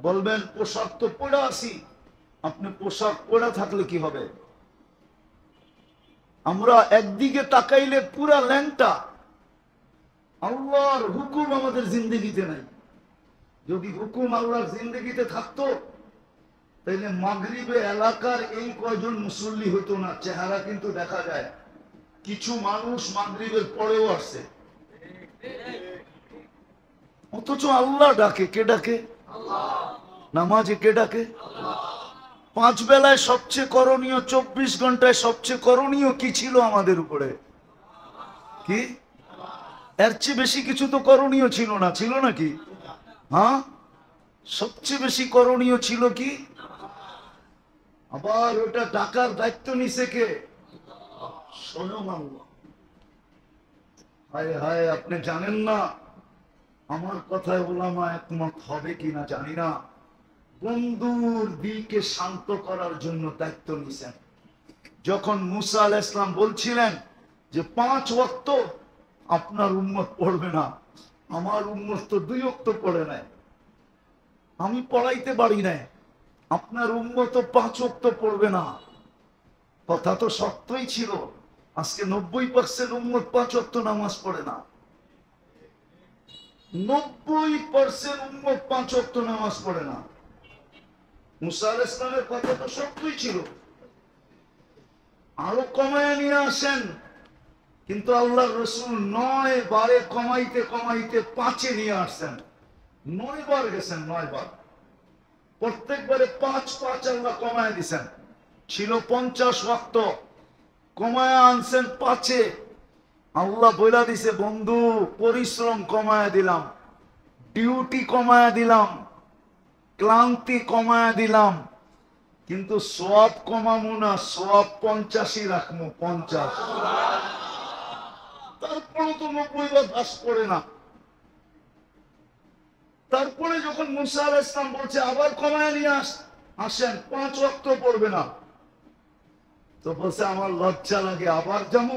বলবেন পোশাক তো পরে আসি। আপনি পোশাক পরে থাকলে কি হবে? আমরা একদিকে তাকাইলে পুরা ল্যাংটা। আল্লাহর হুকুম আমাদের জিন্দগিতে নাই। যদি হুকুম আল্লাহর জিন্দগিতে থাকতো তাহলে মাগরিবে এলাকার এই কয়জন মুসল্লি হতো না। চেহারা কিন্তু দেখা যায়, কিছু মানুষ মাগরিবের পরেও আসছে, অথচ আল্লাহ ডাকে। কে ডাকে? নামাজে কে ডাকে? 5 বেলায় সবচেয়ে করণীয়, 24 ঘন্টায় সবচেয়ে করণীয় কি ছিল আমাদের উপরে? কি? এর চেয়ে বেশি কিছু তো করণীয় ছিল না, ছিল নাকি? হ্যাঁ, সবচেয়ে বেশি করণীয় ছিল কি? আবার ওটা ডাকার দায়িত্ব নিছে কে? স্বয়ং আল্লাহ। হায় হায়, আপনি জানেন না, আমার কথায় ওলামা একমত হবে কিনা জানি না, বন্ধুর দিকে শান্ত করার জন্য দায়িত্ব নিছেন। যখন মুসা আলাইহিস সালাম বলছিলেন যে 5 ওয়াক্ত আপনার উম্মত পড়বে না, আমার উম্মত তো 2 ওয়াক্ত পড়ে নাই, আমি পড়াইতে পারি নাই, আপনার উম্মত তো 5 ওয়াক্ত পড়বে না। কথা তো সত্যই ছিল। আজকে 90% উম্মত 5 ওয়াক্ত নামাজ পড়ে না। 90% উম্মত 5 ওয়াক্ত নামাজ পড়ে না। মুসা আলাইহিস সালামের কথা তো সত্যই ছিল, আরো কমায় নিয়ে আসেন, কিন্তু আল্লাহর রাসূল 9 বারে কমাইতে কমাইতে 5-এ নিয়ে আসছেন। 9 বার গেছেন, 9 বার, প্রত্যেকবারে 5 আল্লাহ কমায় দিছেন। ছিল 50 ওয়াক্ত, কমায় আনছেন 5-এ। আল্লাহ বইলা দিছে, বন্ধু পরিশ্রম কমায় দিলাম, ডিউটি কমায় দিলাম, ক্লান্তি কমায় দিলাম, কিন্তু সওয়াব কমামু না, সওয়াব 50-ই রাখবো, 50। তারপরে তো 90 বার বাস করে না। তারপরে যখন মুসা আলাইহিস সালাম বলছে আবার কমায় নিয়ে আসেন, 5 ওয়াক্ত পড়বে না, তো বলছে আমার লজ্জা লাগে, আবার যাবো।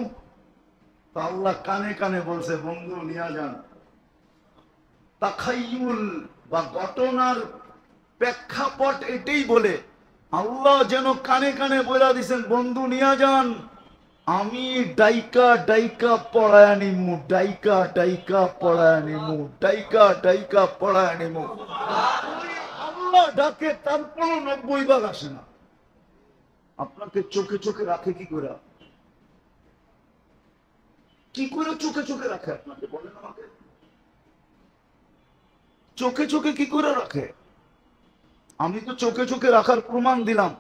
তো আল্লাহ কানে কানে বলছে, বন্ধু নিয়ে যান। তাখাইয়ুল বা ঘটনার প্রেক্ষাপট এটাই বলে আল্লাহ যেন কানে কানে বলে দিছেন, বন্ধু নিয়ে যান, আমি ডাইকা ডাইকা পড়ায় নিমু, ডাইকা ডাইকা পড়ায় নিমু, ডাইকা ডাইকা পড়ায় নিমু। আল্লাহ ডাকে, তারপরও 90 বার আসে না। আপনাকে চোখে চোখে রাখে কি করে? কি করে চোখে চোখে রাখে আপনাকে বলেন আমাকে? চোখে চোখে কি করে রাখে? আমি তো চোখে চোখে রাখার প্রমাণ দিলাম,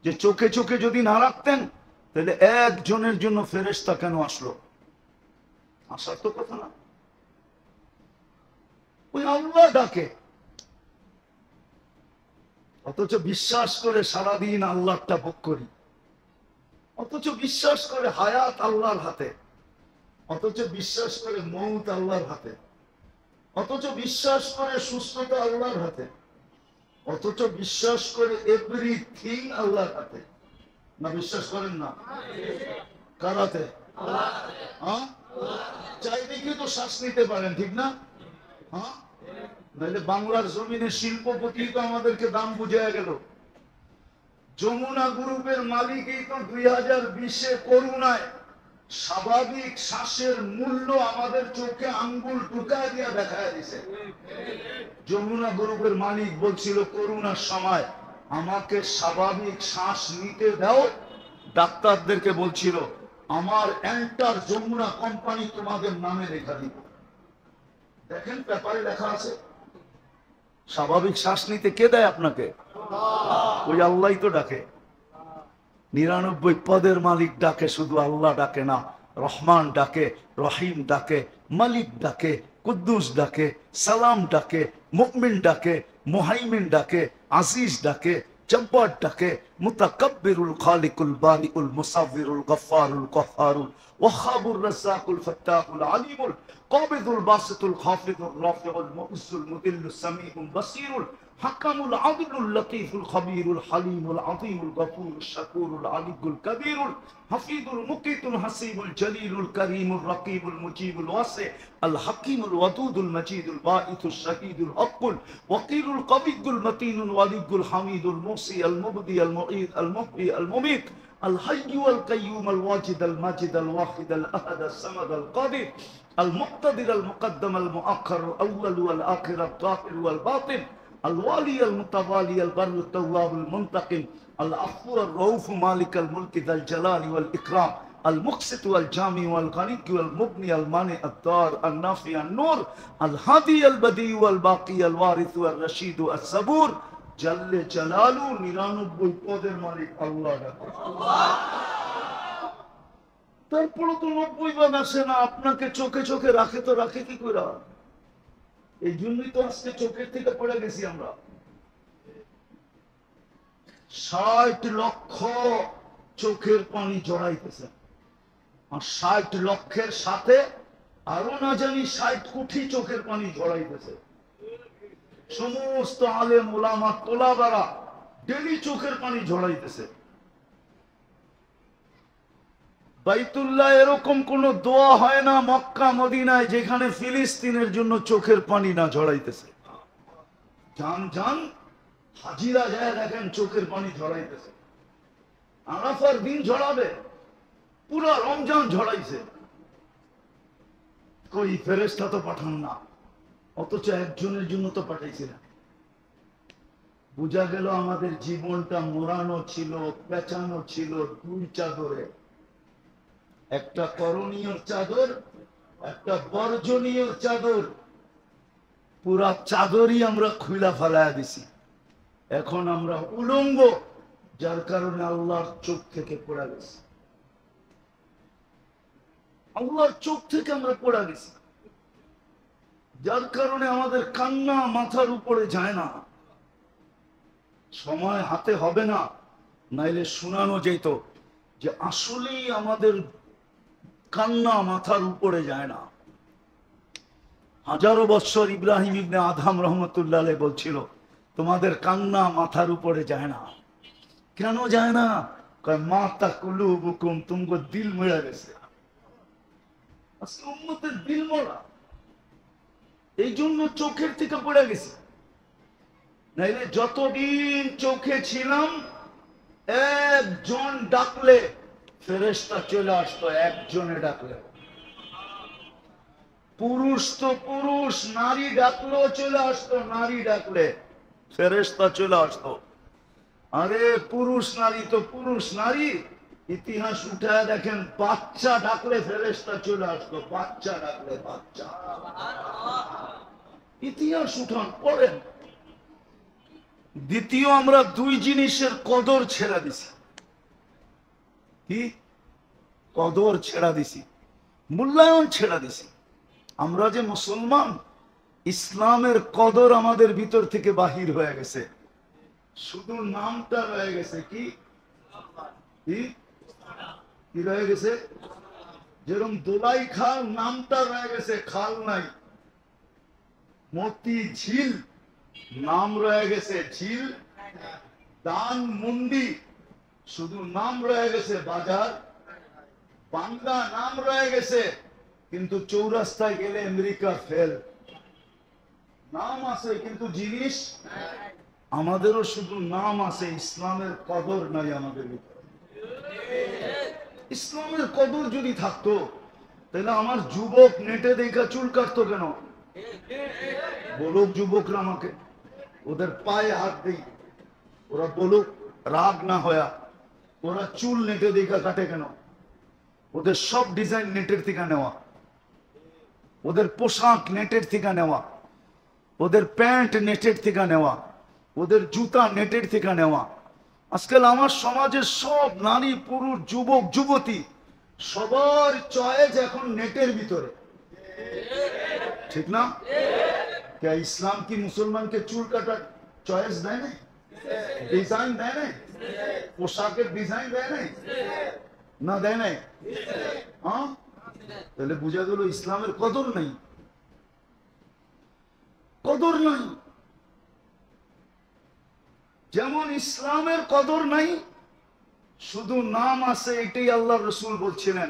যে চোখে চোখে যদি না রাখতেন তাহলে একজনের জন্য ফেরেশতা কেন আসলো? আসার তো কথা না। ওই আল্লাহ ডাকে, অথচ বিশ্বাস করে সারাদিন আল্লাহটা ভোগ করি, অথচ বিশ্বাস করে হায়াত আল্লাহর হাতে, অথচ বিশ্বাস করে মউত আল্লাহর হাতে, অথচ বিশ্বাস করে সুস্থতা আল্লাহর হাতে, অথচ বিশ্বাস করে এভরিথিং আল্লাহর হাতে। না বিশ্বাস করেন না? কার হাতে? হ্যাঁ, চাইদিকে তো শ্বাস নিতে পারেন, ঠিক না? হ্যাঁ, নাহলে বাংলার জমিনে শিল্পপতি তো আমাদেরকে দাম বুঝায় গেল। যমুনা গ্রুপের মালিকই তো 2020-এ করুণায় স্বাভাবিক শ্বাসের মূল্য আমাদের চোখে আঙ্গুল ঢুকায় দিয়া দেখায় দিছে। যমুনা গ্রুপের মালিক বলছিল করোনার সময়, আমাকে স্বাভাবিক শ্বাস নিতে দাও, ডাক্তারদেরকে বলছিল আমার এন্টার যমুনা কোম্পানি তোমাদের নামে লেখা দিব। দেখেন পেপারে লেখা আছে। স্বাভাবিক শ্বাস নিতে কে দেয় আপনাকে? ওই আল্লাহই তো ডাকে। 99 পদের মালিক ডাকে, শুধু আল্লাহ ডাকে না। রহমান ডাকে, রহিম ডাকে, মালিক ডাকে, কুদ্দুস ডাকে, সালাম ডাকে, মুমিন ডাকে, মুহাইমিন ডাকে, আজিজ ডাকে, জব্বার ডাকে, মুতাকাব্বিরুল খালিকুল বারিউল মুসাব্বিরুল গফফারুল কহ্হারুল ওয়াহ্হাবুর রাজ্জাকুল ফাত্তাহুল আলিমুল কাবিদুল বাসিতুল খাফিদুর রাফিউল মুইজ্জুল মুদিল্লুস সামিউল বাসীরুল হাকামুল আদিলুল লতীফুল খবীরুল হালিমুল আযীমুল গফুরুশ শাকুরুল আলিয়ুল কবীরুল হাফিজুল মুকিতুল হাসিবুল জলিলুল করিমুল রকিবুল মুজিবুল ওয়াসি আল হাকিমুল ওয়াদুদুল মজিদুল বাঈতুশ শাহীদুল হকুল ওয়াকিলুল কবিয়ুল মতিনুল ওয়ালিয়ুল হামিদুল মুসি আল মুবদি আল মুঈদ আল মুহয়ি আল মুমীত الحي والقيوم الواجد الماجد الواحد الأحد الصمد القادر المقتدر المقدم المؤخر الأول والآخر الظاهر والباطن الوالي المتوالي البر التواب المنتقم العفو الرؤوف مالك الملك ذا الجلال والإكرام المقسط والجامع والغني والمغني المانع الدار النافع النور الهادي البديع والباقي الوارث والرشيد الصبور جل جلاله 99 পদের মালিক আল্লাহ ডাকে তারপরে তো 90 বার আসে না আপনাকে চোখে চোখে রাখে তো রাখে কি করে এই জন্যই তো আজকে চোখের থেকে পড়ে গেছি আমরা 60 লক্ষ চোখের পানি জড়াইতেছে আর 60 লক্ষের সাথে আরো না জানি 60 কোটি চোখের পানি জড়াইতেছে সমস্ত আলেম ওলামা তোলাবারা ডেলি চোখের পানি ঝরাইতেছে বাইতুল্লাহ এরকম কোন দোয়া হয় না মক্কা মদিনায় যেখানে ফিলিস্তিনের জন্য চোখের পানি না ঝরাইতেছে যান যান হাজিরা যায় দেখেন চোখের পানি ঝরাইতেছে আরাফার দিন ঝরাবে পুরো রমজান ঝরাইছে কই ফেরেশতা তো পাঠান না অথচ একজনের জন্য তো পাঠাইছিলেন বোঝা গেল আমাদের জীবনটা মোড়ানো ছিল পেঁচানো ছিল দুই চাদরে একটা করণীয় চাদর একটা বর্জনীয় চাদর পুরা চাদরই আমরা খুইলা ফেলাইয়া দিছি এখন আমরা উলঙ্গ যার কারণে আল্লাহর চোখ থেকে পড়া গেছি আল্লাহর চোখ থেকে আমরা পড়া গেছি যার কারণে আমাদের কান্না মাথার উপরে যায় না সময় হাতে হবে না নাইলে শোনানো যেত যে আসলেই আমাদের কান্না মাথার উপরে যায় না হাজারো বৎসর ইব্রাহিম ইবনে আদম রহমতুল্লাহ আলাইহি বলছিল তোমাদের কান্না মাথার উপরে যায় না কেন যায় না কয় মাতা কুলুবুকুম তুমগো দিল মরে গেছে আজকে উম্মতের দিল মরা এই জন্য চোখের থেকে পড়ে গেছে নাইলে যতদিন চোখে ছিলাম একজন ডাকলে ফেরেশতা চলে আসতো একজনে ডাকলে পুরুষ তো পুরুষ নারী ডাকলেও চলে আসতো নারী ডাকলে ফেরেশতা চলে আসতো আরে পুরুষ নারী তো পুরুষ নারী ইতিহাস উঠায় দেখেন বাচ্চা ডাকলে ফেরেশতা চলে আসতো বাচ্চা ডাকলে বাচ্চা ইতিহাস উঠান পড়েন দ্বিতীয় আমরা দুই জিনিসের কদর ছেড়ে দিছি কি কদর ছেড়া দিছি মূল্যায়ন ছেড়া দিছি আমরা যে মুসলমান ইসলামের কদর আমাদের ভিতর থেকে বাহির হয়ে গেছে শুধু নামটা রয়ে গেছে কি কি রয়ে গেছে যেরকম দোলাই খাল নামটা রয়ে গেছে খাল নাই মতি ঝিল নাম রয়ে গেছে ঝিল দান মুন্ডি শুধু নাম রয়ে গেছে বাজার বাংলা নাম রয়ে গেছে কিন্তু চৌরাস্তায় গেলে আমেরিকা ফেল নাম আছে কিন্তু জিনিস আমাদেরও শুধু নাম আছে ইসলামের কদর নাই আমাদের ভিতরে ইসলামের কদর যদি থাকতো তাহলে আমার যুবক নেটে দেখা চুল কাটতো কেন বলুক যুবকরা আমাকে ওদের পায়ে হাত দেই ওরা বলুক রাগ না হয়া ওরা চুল নেটে দেখা কাটে কেন ওদের সব ডিজাইন নেটের থেকে নেওয়া ওদের পোশাক নেটের থেকে নেওয়া ওদের প্যান্ট নেটের থেকে নেওয়া ওদের জুতা নেটের থেকে নেওয়া আজকাল আমার সমাজের সব নারী পুরুষ যুবক যুবতী সবার চয়েস এখন নেটের ভিতরে ঠিক না ইসলাম কি মুসলমানকে চুল কাটার চয়েস দেয় না ডিজাইন দেয় না পোশাকের ডিজাইন দেয় নাই? না দেয় নাই? হ্যাঁ, তাহলে বোঝা গেল ইসলামের কদর নাই, কদর নাই। যেমন ইসলামের কদর নাই, শুধু নাম আছে, এটাই আল্লাহ রসুল বলছিলেন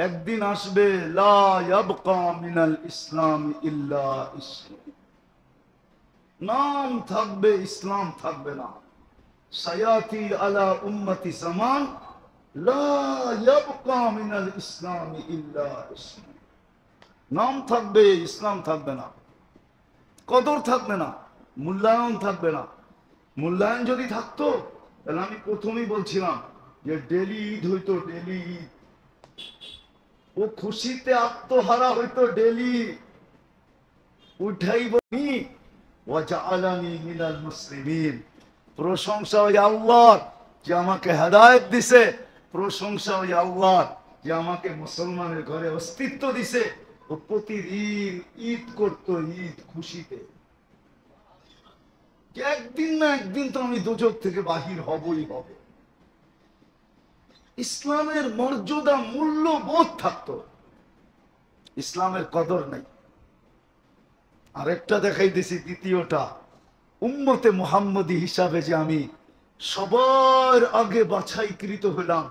একদিন আসবে লা ইয়াবকা মিনাল ইসলাম ইল্লা ইসলাম, নাম থাকবে ইসলাম থাকবে না। সায়াতি আলা উম্মতি জামান লা ইয়াবকা মিনাল ইসলাম ইল্লা ইসলাম, নাম থাকবে ইসলাম থাকবে না, কদর থাকবে না, মূল্যায়ন থাকবে না। মূল্যায়ন যদি থাকতো তাহলে আমি প্রথমেই বলছিলাম যে ডেলি ঈদ হইতো, ডেলি ঈদ, ও খুশিতে আত্মহারা হইতো ডেলি, উঠাই বলি ওয়াজআলানি মিনাল মুসলিমিন, প্রশংসা ওই আল্লাহর যে আমাকে হেদায়েত দিছে, প্রশংসা ওই আল্লাহর যে আমাকে মুসলমানের ঘরে অস্তিত্ব দিছে। ও প্রতিদিন ঈদ করতো, ঈদ খুশিতে, একদিন না একদিন তো আমি দোজখ থেকে বাহির হবই হবে। ইসলামের মর্যাদা মূল্যবোধ থাকতো, ইসলামের কদর নাই। আরেকটা দেখাইতেছি, দ্বিতীয়টা, উম্মতে মুহাম্মদী হিসাবে যে আমি সবার আগে বাছাইকৃত হইলাম,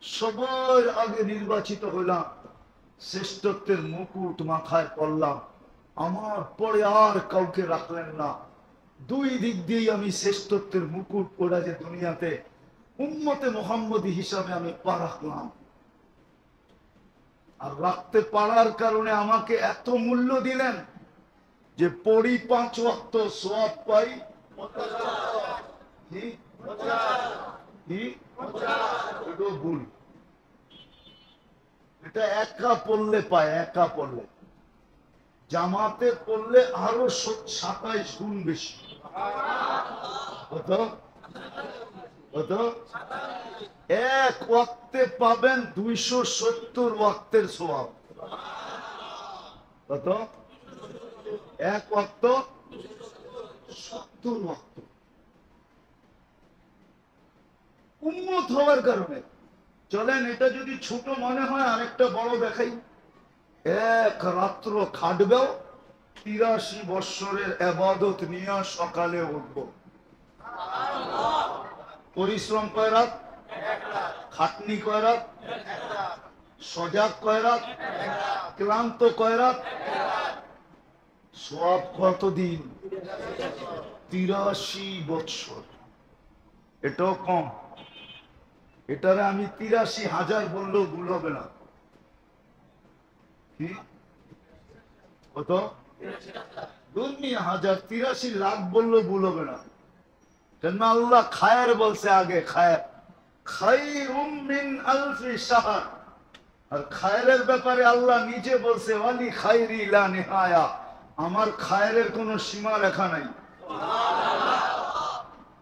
সবার আগে নির্বাচিত হইলাম, শ্রেষ্ঠত্বের মুকুট মাথায় পড়লাম, আমার পরে আর কাউকে রাখলেন না। দুই দিক দিয়ে আমি শ্রেষ্ঠত্বের মুকুট পড়া যে দুনিয়াতে উম্মতে মুহাম্মদী হিসাবে আমি পা রাখলাম। আর রাখতে পারার কারণে আমাকে এত মূল্য দিলেন যে পড়ি 5 ওয়াক্ত সওয়াব পাই। ভুল, এটা একা পড়লে পায়, একা পড়লে, জামাতে পড়লে আরো 27 গুণ বেশি। কত কত? এক ওয়াক্তে পাবেন 270 ওয়াক্তের সওয়াব। কত? এক ওয়াক্ত 70 ওয়াক্ত। উম্মত হওয়ার কারণে। চলেন এটা যদি ছোট মনে হয় আরেকটা বড় দেখাই। এক রাত্র খাটবেও, 83 বৎসরের ইবাদত নিয়ে সকালে উঠব। পরিশ্রম কয় রাত? খাটনি কয় রাত? সজাগ কয় রাত? ক্লান্ত কয় রাত? সওয়াব কতদিন? 83 বৎসর। এটাও কম। এটারে আমি 83,000 বললেও ভুল হবে না। কি কত? 83 লাখ বললেও ভুল হবে না। কেন আল্লাহ খায়ের বলছে আগে, খায়ের, খায়রুম মিন আলফি শাহর। আর খায়ের ব্যাপারে আল্লাহ নিজে বলছে ওয়ালি খায়রি লা নিহায়া, আমার খায়ের কোনো সীমা রেখা নাই।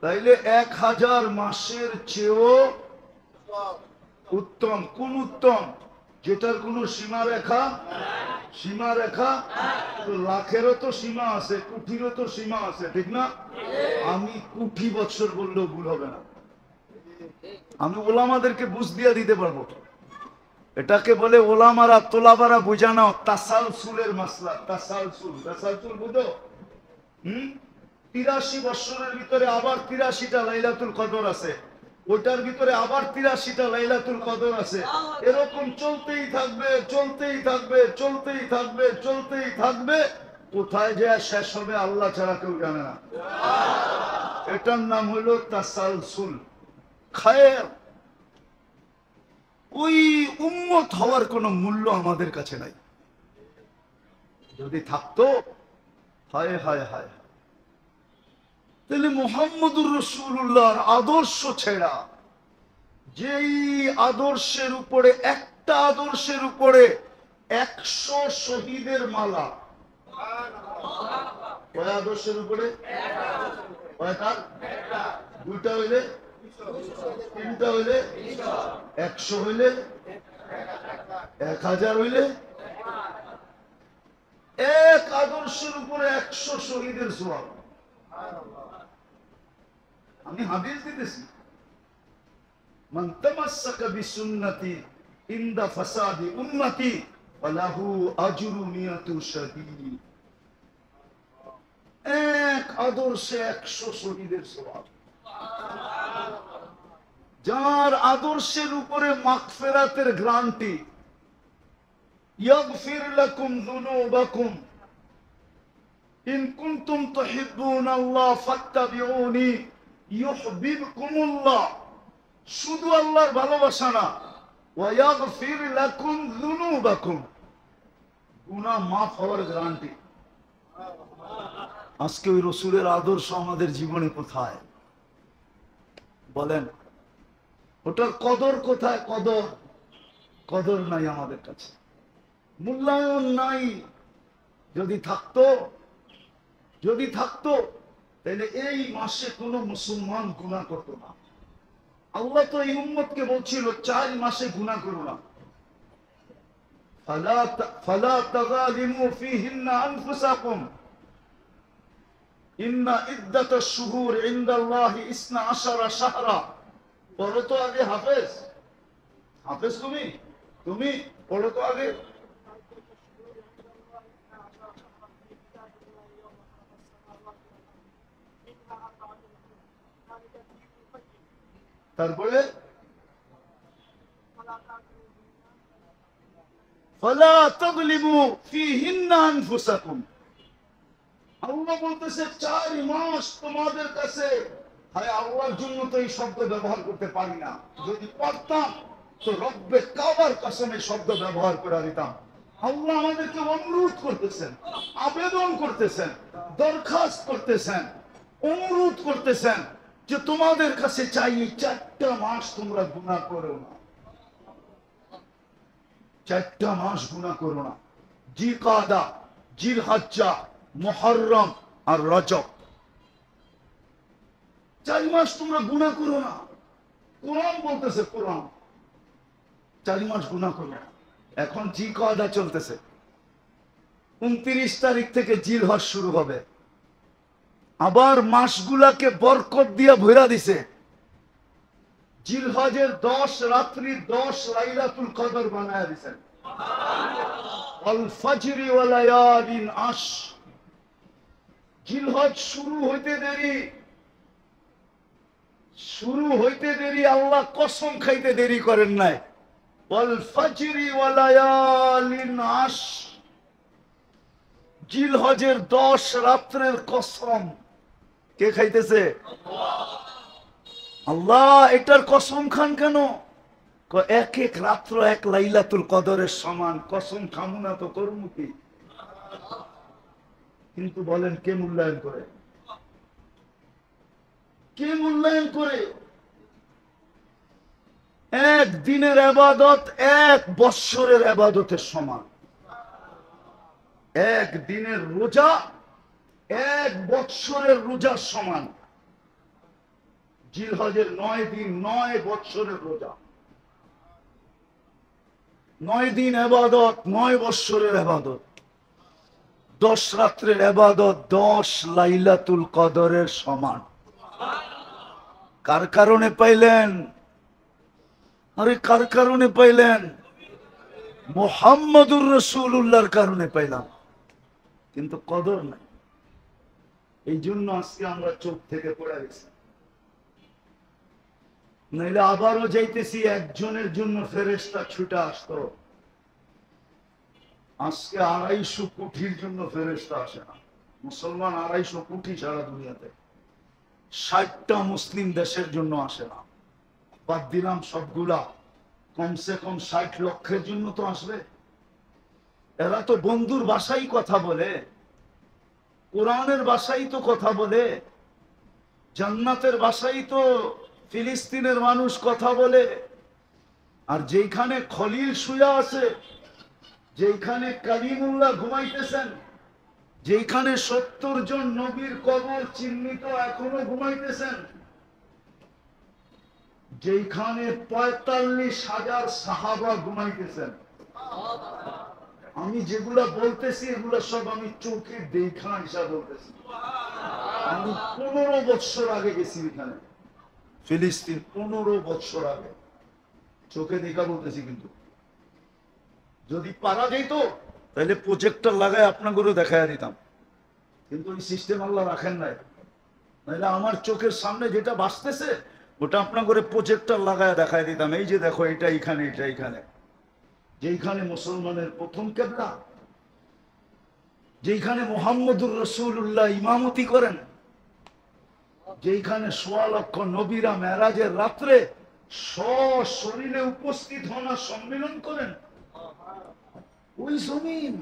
তাইলে 1000 মাসের চেয়েও উত্তম। কোন উত্তম? যেটার কোনো সীমা রেখা, সীমা রেখা। লাখেরও তো সীমা আছে, কোটিরও তো সীমা আছে, ঠিক না? আমি কোটি বছর বললেও ভুল হবে না। আমি ওলামাদেরকে বুঝ দিয়া দিতে পারবো। এটাকে বলে ওলামারা তোলাবারা বুঝানো তাসালসুলের মাসলা। তাসালসুল, তাসালসুল বুঝো? 83 বছরের ভিতরে আবার 83টা লাইলাতুল কদর আছে, ওইটার ভিতরে আবার 83টা লাইলাতুল কদর আছে। এরকম চলতেই থাকবে, চলতেই থাকবে, চলতেই থাকবে, চলতেই থাকবে। কোথায় যে শেষ হবে আল্লাহ ছাড়া কেউ জানে না। এটার নাম হলো তাসালসুল, খায়ের। ওই উম্মত হওয়ার কোনো মূল্য আমাদের কাছে নাই। যদি থাকতো, হায় হায় হায়, তাহলে মুহাম্মদুর রাসূলুল্লাহর আদর্শ ছেড়া, যেই আদর্শের উপরে, একটা আদর্শের উপরে 100 শহীদের মালা। কয় আদর্শের উপরে? কয়টা? দুইটা হইলে, তিনটা হইলে, 100 হইলে, 1000 হইলে, এক আদর্শের উপরে 100 শহীদের সওয়াব। আমি হাদিস দিতেছি, মান তামাসসাকা বিসুন্নতি ইনদা ফাসাদি উম্মতি ফালাহু আজরু মিয়াতু শাহীদ। এক আদর্শে 100 শহীদের সওয়াব। যার আদর্শের উপরে মাগফিরাতের গ্যারান্টি, ইয়াগফির লাকুম যুনুবাকুম ইন কুনতুম তুহিব্বুনাল্লাহ ফাত্তাবিউনি ইউহিব্বুকুমুল্লাহ। শুধু আল্লাহর ভালোবাসা না, ওয়া ইয়াগফির লাকুম যুনুবাকুম, গুনাহ মাফ হওয়ার গ্যারান্টি। আজকে ওই রাসূলের আদর্শ আমাদের জীবনে কোথায় বলেন? ওটার কদর কোথায়? কদর নাই আমাদের কাছে, মূল্যায়ন নাই। যদি থাকতো তাহলে এই মাসে কোনো মুসলমান গুনাহ করতো না। আল্লাহ তো এই উম্মতকে বলছিল 4 মাসে গুনাহ করো না। ফালা তাযালিমু ফীহিন্না আনফুসাকুম ইন্না ইদ্দাতাশ শুহুর ইনদাল্লাহি 12 শাহরা। পড়ো তো আগে হাফেজ তুমি পড়ো তো আগে। তারপরে ফালা তাযলিমু ফীহিন্না আনফুসাকুম। আল্লাহ বলতেছে 4 মাস তোমাদের কাছে, হায় আল্লাহর জন্য তো এই শব্দ ব্যবহার করতে পারি না, যদি পারতাম তো রব্বে কাবার কসমে শব্দ ব্যবহার করে দিতাম। আল্লাহ আমাদেরকে অনুরোধ করতেছেন, আবেদন করতেছেন, দরখাস্ত করতেছেন, অনুরোধ করতেছেন যে তোমাদের কাছে চাই 4টা মাস তোমরা গুনাহ করো না। 4টা মাস গুনাহ করো না। জিলকাদা, জিলহজ্জা, মুহররম আর রজব, 4 মাস তোমরা গুনাহ করো না। কোরআন বলতেছে, কোরআন 4 মাস গুনাহ করো না। এখন জিলকাদা চলতেছে, 29 তারিখ থেকে জিলহজ শুরু হবে। আবার মাসগুলাকে বরকত দিয়ে ভরা দিছে। জিলহজের 10 রাত্রি 10 লাইলাতুল কদর বানায়া দিয়েছেন। আল ফাজরি ওয়া লায়ালিন আশ। জিলহজ শুরু হইতে দেরি আল্লাহ কসম খাইতে দেরি করেন নাই। ওয়াল ফাজরি ওয়া লায়ালিন আশ, জিলহজের 10 রাত্রের কসম কে খাইতেছে? আল্লাহ। এটার কসম খান কেন? এক এক রাত্র 1 লাইলাতুল কদরের সমান। কসম খামু না তো করমু কি? কিন্তু বলেন কে মূল্যায়ন করে? এক দিনের ইবাদত 1 বৎসরের ইবাদতের সমান। এক দিনের রোজা 1 বৎসরের রোজার সমান। জিলহজের 9 দিন 9 বৎসরের রোজা, 9 দিন ইবাদত 9 বৎসরের ইবাদত। 10 রাত্রের ইবাদত 10 লাইলাতুল কদরের সমান। কার কারণে পাইলেন? আরে কার কারণে পাইলেন? মুহাম্মদুর রাসূলুল্লাহর কারণে পাইলাম, কিন্তু কদর নাই। এই জন্য আজকে আমরা চোখ থেকে পড়ে গেছি। নাইলে আবারও যাইতেছি, একজনের জন্য ফেরেশতা ছুটে আসতো। আজকে 250 কোটির জন্য ফেরেশতা আসে না। মুসলমান 250 কোটি সারা দুনিয়াতে, 60টা মুসলিম দেশের জন্য আসে না। বাদ দিলাম সবগুলা, কমসে কম 60 লক্ষের জন্য তো আসবে। এরা তো বন্ধুর ভাষাই কথা বলে, কোরআনের ভাষাই তো কথা বলে, জান্নাতের ভাষাই তো ফিলিস্তিনের মানুষ কথা বলে। আর যেখানে খলিল শুয়া আছে, যেখানে কালিমুল্লাহ ঘুমাইতেছেন, যেখানে 70 জন নবীর কবর চিহ্নিত এখনো ঘুমাইতেছেন, যেখানে 45,000 সাহাবা ঘুমাইতেছেন। আমি যেগুলা বলতেছি এগুলা সব আমি চোখে দেখা হিসাব বলতেছি। আমি 15 বছর আগে গেছি এখানে, ফিলিস্তিন 15 বছর আগে। চোখে দেখা বলতেছি, কিন্তু যদি পারা যেত তাহলে প্রজেক্টর লাগায় আপনাগুলো দেখায় দিতাম, কিন্তু ওই সিস্টেম আল্লাহ রাখেন নাই। নাহলে আমার চোখের সামনে যেটা বাঁচতেছে ওটা আপনার করে প্রজেক্টর লাগায় দেখায় দিতাম, এই যে দেখো এটা এখানে, এটা এখানে। যেইখানে মুসলমানের প্রথম কেবলা, যেইখানে মুহাম্মদুর রাসূলুল্লাহ ইমামতি করেন, যেইখানে ১৬ লক্ষ নবীরা মেরাজের রাত্রে সশরীরে উপস্থিত হন আর সম্মেলন করেন, ওই জমিন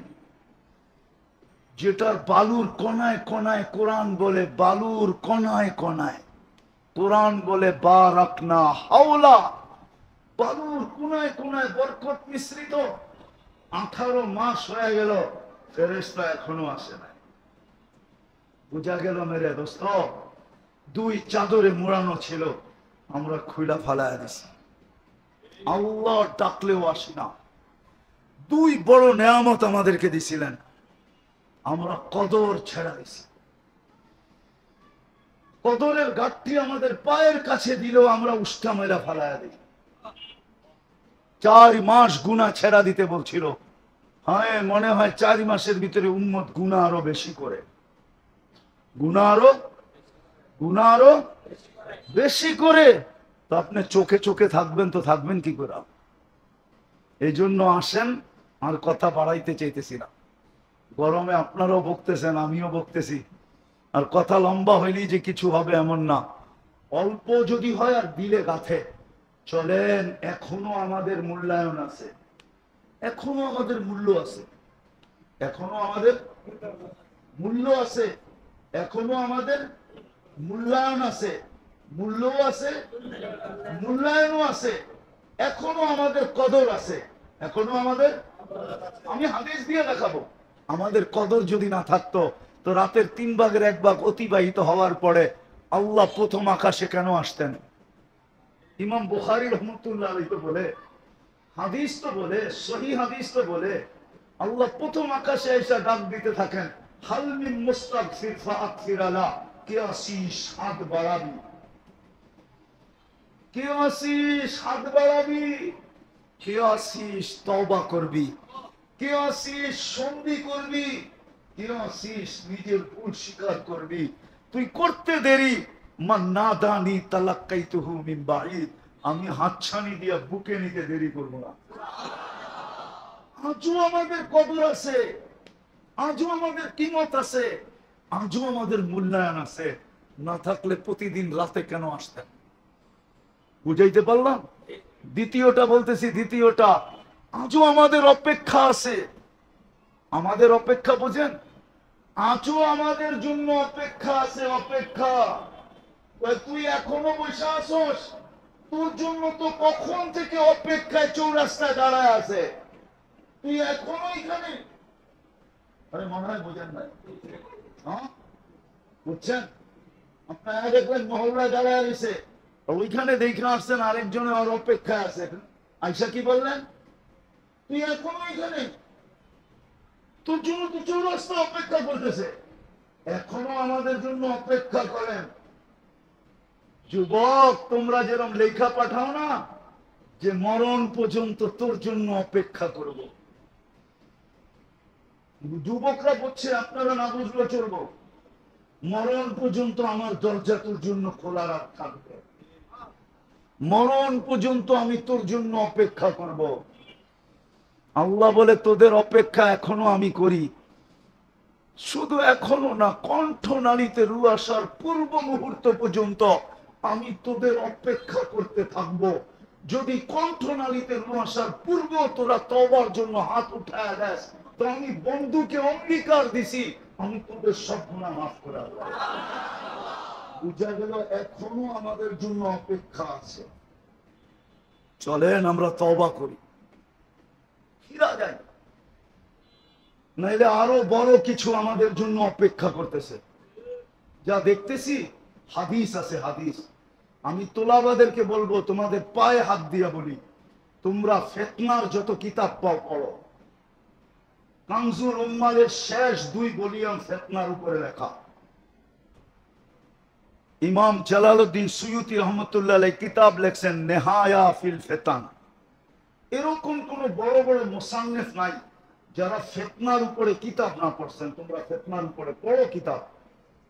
যেটার বালুর কোনায় কোনায় কোরআন বলে, বালুর কোনায় কোনায় কোরআন বলে বারাকনা হাওলা, বালুর কোনায় কোনায় বরকত মিশ্রিত। 18 মাস হয়ে গেল, ফেরেশতা এখনো আসে না। বুঝা গেল মেরে দোস্ত, 2 চাদরে মোড়ানো ছিল, আমরা খুইলা ফালায় দিছি। আল্লাহ ডাকলেও আসি না। 2 বড় নেয়ামত আমাদেরকে দিছিলেন, আমরা কদর ছেড়া দিছি। কদরের গাঠটি আমাদের পায়ের কাছে দিলেও আমরা উষ্টা মেরা ফালায় দিই। 4 মাস গুনাহ ছেড়া দিতে বলছিল, হ্যাঁ মনে হয় 4 মাসের ভিতরে উম্মত গুনাহ আরো বেশি করে, গুনাহ আরো বেশি করে। তো আপনি চোখে চোখে থাকবেন, তো থাকবেন কি করে? এই জন্য আসেন, আর কথা বাড়াইতে চাইতেছি না। গরমে আপনারাও বকতেছেন, আমিও বকতেছি, আর কথা লম্বা হইলেই যে কিছু হবে এমন না। অল্প যদি হয় আর দিলে গাথে। চলেন, এখনো আমাদের মূল্যায়ন আছে, এখনো আমাদের মূল্য আছে, এখনো আমাদের মূল্য আছে, এখনো আমাদের মূল্যায়ন আছে, মূল্যও আছে, মূল্যায়নও আছে, এখনো আমাদের কদর আছে, এখনো আমাদের। আমি হাদিস দিয়ে দেখাবো, আমাদের কদর যদি না থাকতো তো রাতের 3 ভাগের 1 ভাগ অতিবাহিত হওয়ার পরে আল্লাহ প্রথম আকাশে কেন আসতেন? ইমাম বুখারী রহমতুল্লাহ আলাইহি বলে, হাদিস তো বলে, সহিহ হাদিস তো বলে, আল্লাহ প্রথম আকাশে এসে ডাক দিতে থাকেন, হাল মিন মুস্তাগফির ফাগফির আলা, কে আসিস হাত বাড়াবি, কে আসিস হাত বাড়াবি, কে আসিস তওবা করবি, কে আসিস সন্ধি করবি, কে আসিস নিজের ভুল স্বীকার করবি। তুই করতে দেরি, মান নাদানি তালাক্কাইতুহু মিন বাঈদ, আমি হাতছানি দিয়া বুকে নিতে দেরি করব না। আজও আমাদের কদর আছে, আজও আমাদের কিমত আছে, আজও আমাদের মূল্যায়ন আছে। না থাকলে প্রতিদিন রাতে কেন আসতেন? বুঝাইতে পারলাম? দ্বিতীয়টা বলতেছি, দ্বিতীয়টা, আজও আমাদের অপেক্ষা আছে, আমাদের অপেক্ষা বোঝেন, আজও আমাদের জন্য অপেক্ষা আছে, অপেক্ষা। তুই এখনো বসে আসোস, তোর জন্য তো কখন থেকে অপেক্ষায় চৌরাস্তায় দাঁড়ায় আছে, তুই এখনো এখানে। আরে মনে হয় বোঝেন নাই, হ্যাঁ বুঝছেন? আপনারা দেখলেন মহল্লায় দাঁড়ায় রয়েছে, ওইখানে দেখে আসছেন আরেকজনের আর অপেক্ষায় আছে। আইসা কি বললেন? তুই এখনো এখানে, তোর জন্য তো চৌরাস্তা অপেক্ষা করতেছে, এখনো আমাদের জন্য অপেক্ষা করেন। যুবক, তোমরা যেরকম লেখা পাঠাও না যে মরণ পর্যন্ত তোর জন্য অপেক্ষা করব, যুবকরা বলছে, আপনারা না বুঝলে চলবো, মরণ পর্যন্ত আমার দরজা তোর জন্য খোলা থাকবে, মরণ পর্যন্ত আমি তোর জন্য অপেক্ষা করব। আল্লাহ বলে, তোদের অপেক্ষা এখনো আমি করি। শুধু এখনো না, কণ্ঠ নালীতে রু আসার পূর্ব মুহূর্ত পর্যন্ত আমি তোদের অপেক্ষা করতে থাকবো। যদি কণ্ঠ নালীতে রু আসার পূর্ব তোরা তওবার জন্য হাত উঠায় দেস, তো আমি বন্ধুকে অঙ্গীকার দিছি, আমি তোদের সব গুনাহ মাফ করে দেব। বুঝা গেল, এখনো আমাদের জন্য অপেক্ষা আছে। চলেন আমরা তওবা করি, ফিরা যাই, নাইলে আরো বড় কিছু আমাদের জন্য অপেক্ষা করতেছে। যা দেখতেছি, হাদিস আছে, হাদিস। আমি তোলাবাদেরকে বলবো, তোমাদের পায়ে হাত দিয়া বলি, তোমরা ফিতনার যত কিতাব পাও পড়ো। কানজুল উম্মালের শেষ 2 ভলিউম ফিতনার উপরে লেখা। ইমাম জালালউদ্দিন সুয়ুতি রহমতুল্লাহ আলাইহি কিতাব লেখছেন নেহায়া ফিল ফিতান, এরকম কোন বড় বড় মোসান্নেফ নাই যারা ফিতনার উপরে কিতাব না পড়ছেন। তোমরা ফিতনার উপরে পড়ো কিতাব,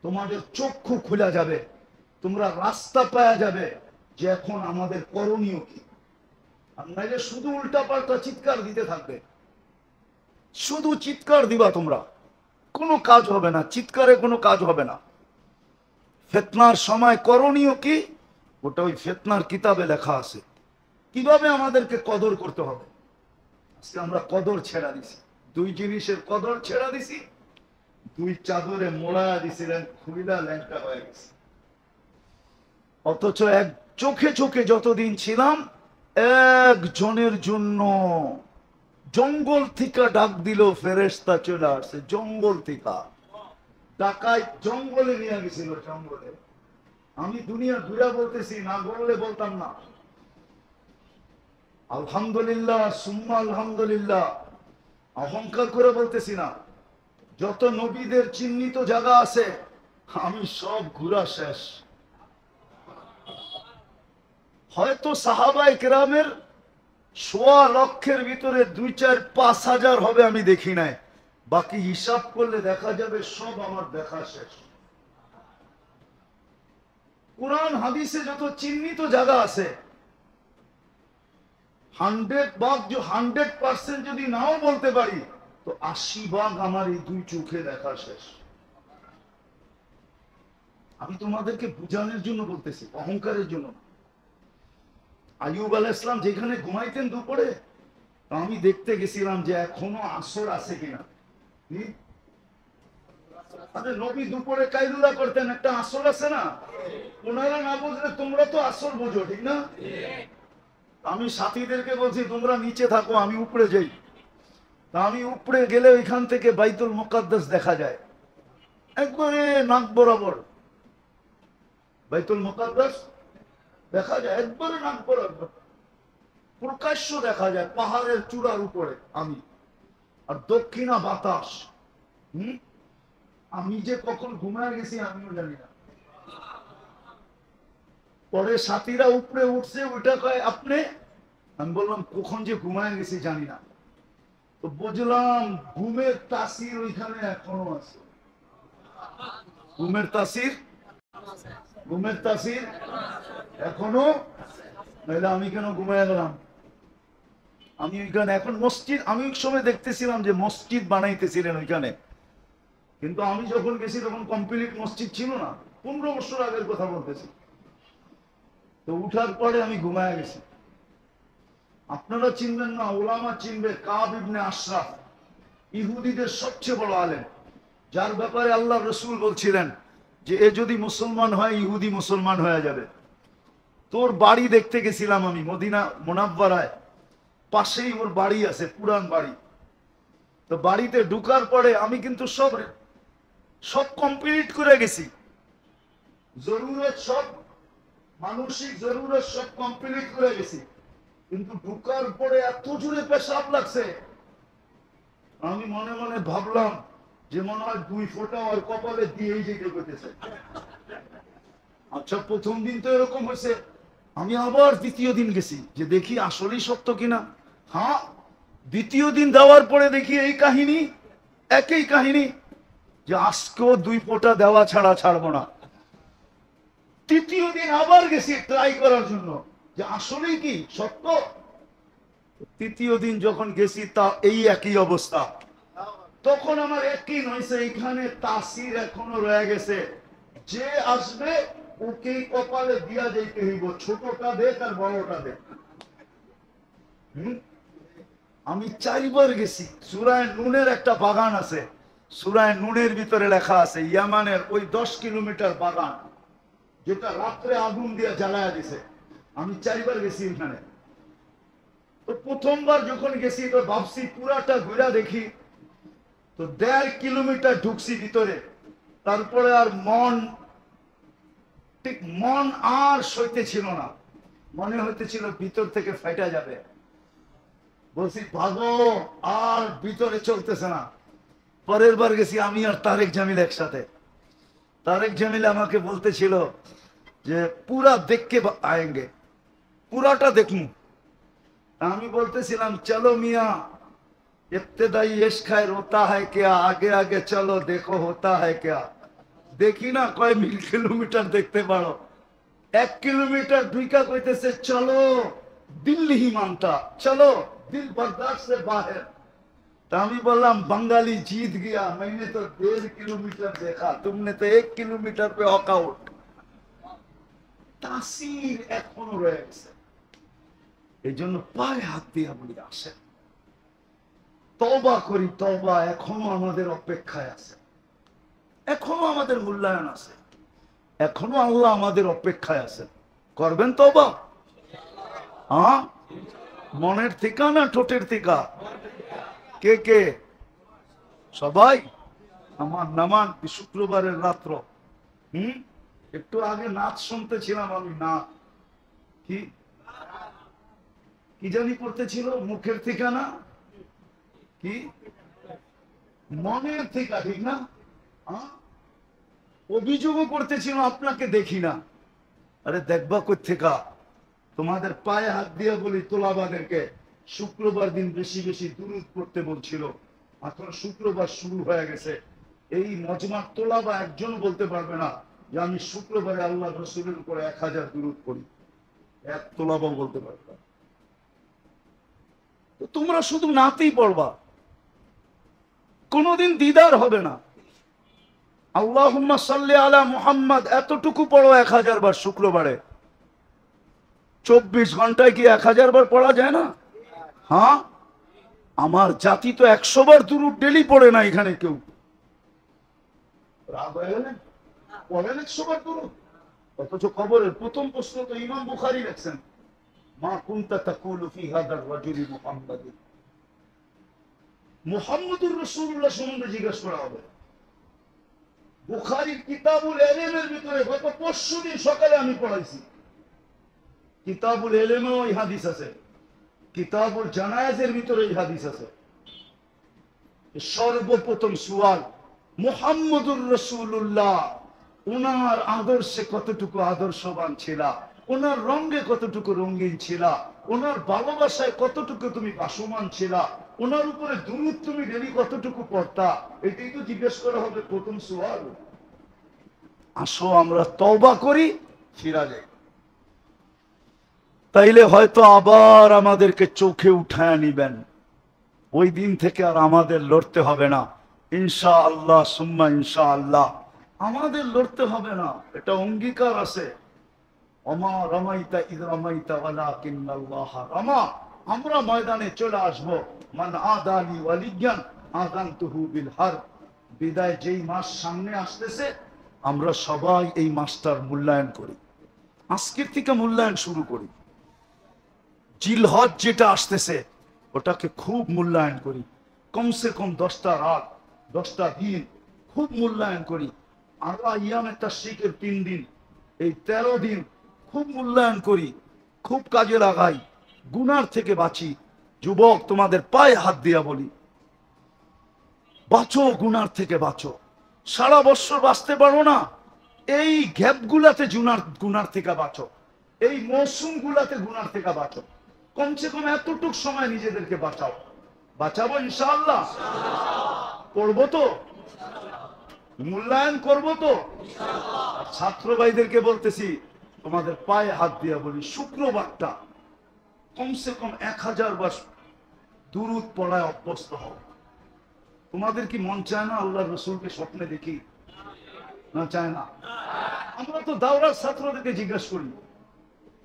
তোমাদের চক্ষু খুলে যাবে, তোমরা রাস্তা পাওয়া যাবে যে এখন আমাদের করণীয় কি। আর নাইলে শুধু উল্টা পাল্টা চিৎকার দিতে থাকবে, শুধু চিৎকার দিবা তোমরা, কোনো কাজ হবে না, চিৎকারে কোনো কাজ হবে না। ফিতনার সময় করণীয় কি, ওটা ওই ফিতনার কিতাবে লেখা আছে, কিভাবে আমাদেরকে কদর করতে হবে। আজকে আমরা কদর ছেড়া দিছি, দুই জিনিসের কদর ছেড়া দিছি, দুই চাদরে মোড়া দিছিলেন, খুইলা ল্যাংটা হয়ে গেছে। অথচ এক চোখে চোখে যতদিন ছিলাম, একজনের জন্য জঙ্গল থেকে ডাক দিল, ফেরেশতা চলে আসছে জঙ্গল থেকে, ডাকাই জঙ্গলে নিয়ে গেছিল, জঙ্গলে। আমি দুনিয়া ঘুরা বলতেছি, না বললে বলতাম না। আলহামদুলিল্লাহ, সুম্মা আলহামদুলিল্লাহ, অহংকার করে বলতেছি না। যত নবীদের চিহ্নিত জায়গা আছে আমি সব ঘুরা শেষ। হয়তো সাহাবায়ে কেরামের ১,০০,০০০-এর ভিতরে ২-৪-৫ হাজার হবে আমি দেখি নাই, বাকি হিসাব করলে দেখা যাবে সব আমার দেখা শেষ। কুরআন হাদিসে যত চিহ্নিত জায়গা আছে 100% যদি নাও বলতে পারি তো ৮০ ভাগ আমার এই দুই চোখে দেখা শেষ। আমি তোমাদেরকে বুঝানোর জন্য বলতেছি, অহংকারের জন্য। আইয়ুব আলাইহিস সালাম যেখানে ঘুমাইতেন দুপুরে, আমি দেখতে গেছিলাম যে এখনো আসর আছে কিনা। আরে নবী দুপুরে কাইলুলা করতেন, একটা আসর আছে না? ওনারা না বুঝলে তোমরা তো আসর বুঝো, ঠিক না? আমি সাথীদেরকে বলছি তোমরা নিচে থাকো, আমি উপরে যাই। তা আমি উপরে গেলে ওইখান থেকে বাইতুল মুকাদ্দাস দেখা যায়, একবারে নাক বরাবর বাইতুল মুকাদ্দাস দেখা যায়, একবারে নাক বরাবর প্রকাশ্য দেখা যায়, পাহাড়ের চূড়ার উপরে আমি। আর দক্ষিণা বাতাস। আমি যে কখন ঘুমায় গেছি আমিও জানি না। পরে সাথীরা উপরে উঠছে, ওইটা কয় আপনি। আমি বললাম কখন যে ঘুমায় গেছি জানি না। তো বুঝলাম ঘুমের তাসির ওইখানে এখনো আছে। ঘুমের তাসির, ঘুমের তাসির এখনো। নাহলে আমি কেন ঘুমায় গেলাম? আমি ওইখানে এখন মসজিদ, আমি এক সময় দেখতেছিলাম যে মসজিদ বানাইতেছিলেন ওইখানে, কিন্তু আমি যখন গেছি তখন কমপ্লিট মসজিদ ছিল না, 15 বছর আগের কথা বলতেছি। তো উঠার পরে আমি ঘুমায় গেছি। আপনারা চিনবেন না, ওলামা চিনবে, কাব ইবনে আশরাফ, ইহুদিদের সবচেয়ে বড় আলেম, যার ব্যাপারে আল্লাহ রসুল বলছিলেন যে এ যদি মুসলমান হয় ইহুদি মুসলমান হয়ে যাবে। তোর বাড়ি দেখতে গেছিলাম আমি মদিনা মুনাব্বারায়, পাশেই ওর বাড়ি আছে, পুরান বাড়ি। তো বাড়িতে ঢুকার পরে আমি কিন্তু সব কমপ্লিট করে গেছি, জরুরত সব, মানসিক জরুরত সব কমপ্লিট করে গেছি, কিন্তু ঢুকার পরে এত জোরে পেশাব লাগছে, আমি মনে মনে ভাবলাম যে মনে হয় 2 ফোঁটা আর কপালে দিয়েই যেতে পেতেছে। আচ্ছা, প্রথম দিন তো এরকম হয়েছে, আমি আবার দ্বিতীয় দিন গেছি যে দেখি আসলেই সত্য কিনা। হ্যাঁ, দ্বিতীয় দিন দেওয়ার পরে দেখি এই কাহিনী, একই কাহিনী, যে আজকেও 2 ফোঁটা দেওয়া ছাড়া ছাড়বো না। তৃতীয় দিন আবার গেছি ট্রাই করার জন্য যে আসলেই কি সত্য। তৃতীয় দিন যখন গেছি তা এই একই অবস্থা। তখন আমার একই নয়ছে, এখানে তাসির এখনো রয়ে গেছে, যে আসবে ওকে কপালে দিয়া যাইতে হইব, ছোটটা দেখ আর বড়টা দেখ। আমি 4 বার গেছি। সূরায়ে নূনের একটা বাগান আছে, সূরায়ে নূনের ভিতরে লেখা আছে ইয়ামানের ওই 10 কিলোমিটার বাগান, যেটা রাত্রে আগুন দিয়ে জ্বালায়া দিছে। আমি 4 বার গেছি ওখানে। তো প্রথমবার যখন গেছি তো ভাবছি পুরাটা ঘুরা দেখি, তো 1.5 কিলোমিটার ঢুকছি ভিতরে। তারপরে আর মন আর সইতে ছিল না, মনে হইতেছিল ভিতর থেকে ফাইটা যাবে। বলছি ভাগো, আর ভিতরে চলতেছে না। পরের বার গেছি আমি আর তারেক জামিল একসাথে। তারেক জামিল আমাকে বলতেছিল যে পুরা দেখকে আয়েঙ্গে, পুরাটা দেখুন। আমি বলতেছিলাম চলো মিয়া, ইবতেদাই ইশক है रोता है क्या, आगे आगे चलो देखो होता है क्या। দেখি না কয় কিলোমিটার দেখতে পারো। 1 কিলোমিটার ঢুইকা কইতেছে চলো দিল্লি ही मानता, चलो दिल बर्दाश्त से बाहर। तो আমি বললাম बंगाली जीत गया, मैंने तो 1.5 किलोमीटर देखा, तुमने तो 1 किलोमीटर पे वॉकआउट। তাসির এখনো রয়ে গেছে। এই জন্য পায়ে হাত দিয়ে বলি আসেন তওবা করি, তওবা এখনো আমাদের অপেক্ষায় আছে, এখনো আমাদের মূল্যায়ন আছে, এখনো আল্লাহ আমাদের অপেক্ষায় আছে। করবেন তওবা? হ্যাঁ, মনের থেকে না ঠোঁটের থেকে? কে কে? সবাই আমার নামান শুক্রবারের রাত্র একটু আগে নাচ শুনতেছিলাম আমি। না কি কি জানি করতেছিল, মুখের থেকে না কি মনের থেকে, ঠিক না? অভিযোগও করতেছিল আপনাকে দেখি না। আরে দেখবা কোথেকা, তোমাদের পায়ে হাত দিয়ে বলি তোলাবাদেরকে শুক্রবার দিন বেশি বেশি দুরূদ পড়তে বলছিল। এখন শুক্রবার শুরু হয়ে গেছে, এই মজমার তোলাবা একজন বলতে পারবে না যে আমি শুক্রবারে আল্লাহ রসুলের উপরে 1000 দুরূদ পড়ি, এক তোলাবাও বলতে পারবে না। তো তোমরা শুধু নাতেই পড়বা, কোনদিন দিদার হবে না। আল্লাহুম্মা সাল্লি আলা মুহাম্মদ এতটুকু পড়ো 1000 বার শুক্রবারে। 24 ঘন্টায় কি 1000 বার পড়া যায় না? হ্যাঁ, আমার জাতি তো 100 বার দুরূদ ডেলি পড়ে না এখানে কেউ। রাগ হয়ে গেলেন? পড়েন 100 বার দুরূদ, অথচ কবরের প্রথম প্রশ্ন তো ইমাম বুখারী লিখছেন, মা কুনতা তাকুলু ফি হাদার রাজুলি মুহাম্মাদিন। মুহাম্মদুর রাসূলুল্লাহ সম্বন্ধে জিজ্ঞাসা করা হবে। বুখারীর কিতাবুল ইলমের ভিতরে গত পরশুদিন সকালে আমি পড়াইছি, কিতাবুল ইলমেও এই হাদিস আছে, কিতাবুল জানায়েজের ভিতরে এই হাদিস আছে। সর্বপ্রথম সুয়াল, মুহাম্মদুর রাসূলুল্লাহ ওনার আদর্শে কতটুকু আদর্শবান ছিলা, ওনার রঙে কতটুকু রঙিন ছিলা, ওনার ভালোবাসায় কতটুকু তুমি ভাসমান ছিলা, ওনার উপরে দুরূদ তুমি ডেলি কতটুকু পড়তা, এটাই তো জিজ্ঞেস করা হবে প্রথম সওয়াল। আসো আমরা তওবা করি, ফিরা যাই, তাইলে হয়তো আবার আমাদেরকে চোখে উঠায় নিবেন। ওই দিন থেকে আর আমাদের লড়তে হবে না ইনশাআল্লাহ, সুম্মা ইনশাআল্লাহ। আমাদের লড়তে হবে না, এটা অঙ্গীকার আছে। ওমা রামাইতা ইয রামাইতা ওয়ালাকিন্নাল্লাহ রামা। আমরা ময়দানে চলে আসব। মান আদালি ওয়ালিয়ান আযানতুহু বিল হারব। বিদায় যেই মাস সামনে আসতেছে, আমরা সবাই এই মাসটার মূল্যায়ন করি, আজকের থেকে মূল্যায়ন শুরু করি। জিলহজ যেটা আসতেছে ওটাকে খুব মূল্যায়ন করি, কমসে কম 10টা রাত 10টা দিন খুব মূল্যায়ন করি। আল্লাহ ইয়ামে তাশরিকের 3 দিন, এই 13 দিন খুব মূল্যায়ন করি, খুব কাজে লাগাই, গুনার থেকে বাঁচি। যুবক, তোমাদের পায়ে হাত দিয়া বলি, বাঁচো, গুনার থেকে বাঁচো। সারা বছর বাঁচতে পারো না, এই গ্যাপগুলাতে গুনার থেকে বাঁচো, এই মৌসুম গুলাতে গুনার থেকে বাঁচো। কমসে কম এতটুক সময় নিজেদেরকে বাঁচাও। বাঁচাবো ইনশাআল্লাহ? পড়বো তো, মূল্যায়ন করবো তো। ছাত্র ভাইদেরকে বলতেছি, তোমাদের পায়ে হাত দিয়া বলি, শুক্রবারটা কমসে কম 1000 বার দুরূদ পড়ায় অভ্যস্ত হও। তোমাদের কি মন চায় না আল্লাহ রসুলকে স্বপ্নে দেখি? না, চায় না? আমরা তো দাওরার ছাত্রদেরকে জিজ্ঞাসা করি,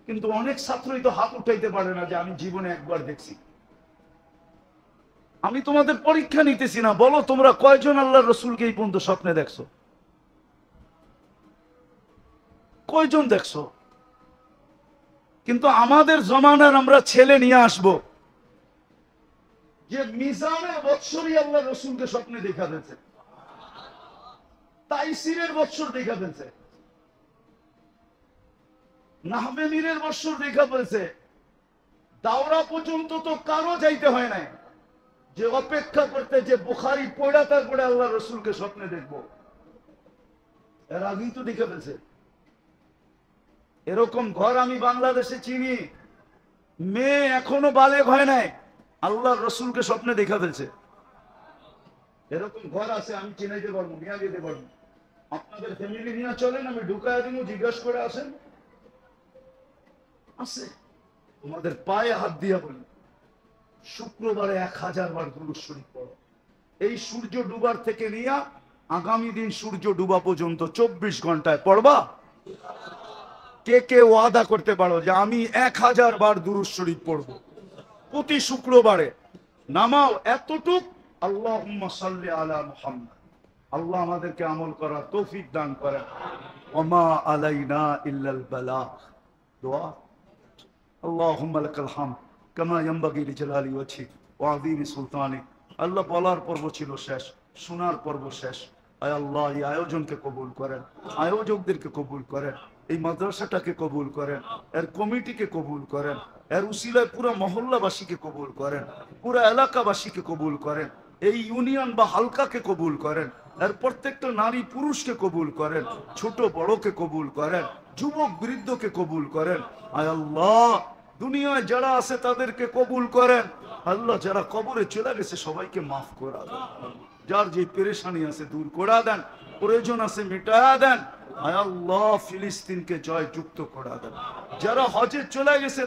কিন্তু অনেক ছাত্রই তো হাত উঠাইতে পারে না যে আমি জীবনে একবার দেখছি। আমি তোমাদের পরীক্ষা নিতেছি না, বলো তোমরা কয়জন আল্লাহর রসুলকে এই পর্যন্ত স্বপ্নে দেখছো? কয়জন দেখছো? কিন্তু আমাদের জমানার আমরা ছেলে নিয়ে আসব যে মিজানের বৎসরই আল্লাহ রসুলকে স্বপ্নে দেখা দিয়েছে, তাইসিরের বৎসর দেখা দিয়েছে, নাহবে মীরের বৎসর দেখা পেয়েছে। দাওরা পর্যন্ত তো কারো যাইতে হয় নাই, যে অপেক্ষা করতে যে বুখারী পড়া তারপরে আল্লাহ রসুলকে স্বপ্নে দেখবো, এর আগেই তো দেখে ফেলছে। এরকম ঘর আমি বাংলাদেশে চিনি, মেয়ে এখনো বালেগ হয় নাই, আল্লাহর রসুলকে স্বপ্নে দেখা ফেলছে। এরকম ঘর আছে, আমি চিনাইতে পারবো, নিয়ে যেতে পারবো। আপনাদের ফ্যামিলি নিয়ে চলেন, আমি ঢুকায় দিব, জিজ্ঞাসা করে আসেন। আছে, তোমাদের পায়ে হাত দিয়া বলি, শুক্রবারে 1000 বার দুরূদ শরীফ পড়ো। এই সূর্য ডুবার থেকে নিয়ে আগামী দিন সূর্য ডুবা পর্যন্ত 24 ঘন্টায় পড়বা। কে কে ওয়াদা করতে পারো যে আমি 1000 বার দুরূদ শরীফ পড়বো প্রতি শুক্রবারে? নামাও এতটুক, আল্লাহুম্মা সাল্লি আলা মুহাম্মদ। আল্লাহ আমাদেরকে আমল করার তৌফিক দান করেন। ওমা আলাইনা ইল্লাল বালাগ। দোয়া, আল্লাহুম্মা লাকাল হামদ কামা ইয়ানবাগি লিজালালি ওয়াজহিক ওয়া আযীমি সুলতানিক। আল্লাহ বলার পর্ব ছিল শেষ, শোনার পর্ব শেষ। আয় আল্লাহ, এই আয়োজনকে কবুল করেন, আয়োজকদেরকে কবুল করেন, এই মাদ্রাসাটাকে কবুল করেন, এর কমিটিকে কবুল করেন, এর উসিলায় পুরো মহল্লাবাসীকে কবুল করেন, পুরো এলাকাবাসীকে কবুল করেন, এই ইউনিয়ন বা হালকাকে কবুল করেন, এর প্রত্যেকটা নারী পুরুষকে কবুল করেন, ছোট বড়কে কবুল করেন, যুবক বৃদ্ধকে কবুল করেন। আয় আল্লাহ, দুনিয়ায় যারা আছে তাদেরকে কবুল করেন। আল্লাহ, যারা কবরে চলে গেছে সবাইকে মাফ করা দেন, যার যে পেরেশানি আছে দূর করা দেন, প্রয়োজন আছে মিটায়া দেন। আয় আল্লাহ, ফিলিস্তিনকে জয় যুক্ত করা দেন। যারা হজে চলে গেছে